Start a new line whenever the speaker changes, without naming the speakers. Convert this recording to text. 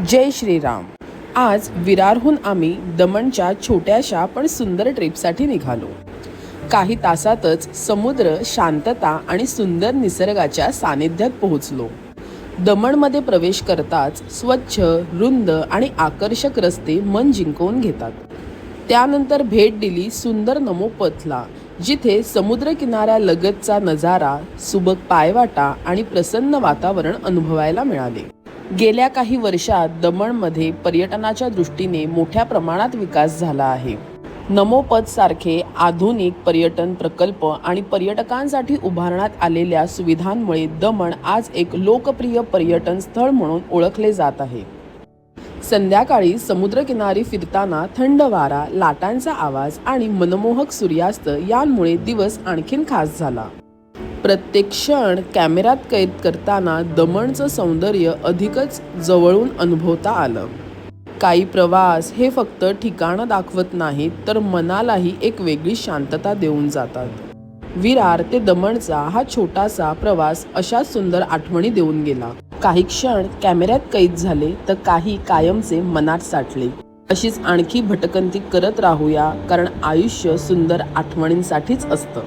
जय श्रीराम। आज विरारहून आम्ही दमणच्या छोट्याशा पण सुंदर ट्रिपसाठी निघालो। काही तासातच समुद्र, शांतता आणि सुंदर निसर्गाच्या सानिध्यात पोहोचलो। दमणमध्ये प्रवेश करताच स्वच्छ, रुंद आणि आकर्षक रस्ते मन जिंकवून घेतात। त्यानंतर भेट दिली सुंदर नमोपथला, जिथे समुद्रकिनाऱ्यालगतचा नजारा, सुबक पायवाटा आणि प्रसन्न वातावरण अनुभवायला मिळाले। गेल्या काही वर्षात दमणमध्ये पर्यटनाच्या दृष्टीने मोठ्या प्रमाणात विकास झाला आहे। नमोपथ सारखे आधुनिक पर्यटन प्रकल्प आणि पर्यटकांसाठी उभारण्यात आलेल्या सुविधांमुळे दमण आज एक लोकप्रिय पर्यटन स्थळ म्हणून ओळखले जात आहे। संध्याकाळी समुद्रकिनारी फिरताना थंड वारा, लाटांचा आवाज आणि मनमोहक सूर्यास्त यांमुळे दिवस आणखीन खास झाला। प्रत्येक क्षण कॅमेऱ्यात कैद करताना दमणचं सौंदर्य अधिकच जवळून अनुभवता आलं। काही प्रवास हे फक्त ठिकाणं दाखवत नाहीत, तर मनालाही एक वेगळी शांतता देऊन जातात। विरार ते दमणचा हा छोटासा प्रवास अशा सुंदर आठवणी देऊन गेला। काही क्षण कॅमेऱ्यात कैद झाले, तर काही कायमचे मनात साठले। अशीच आणखी भटकंती करत राहूया, कारण आयुष्य सुंदर आठवणींसाठीच असतं।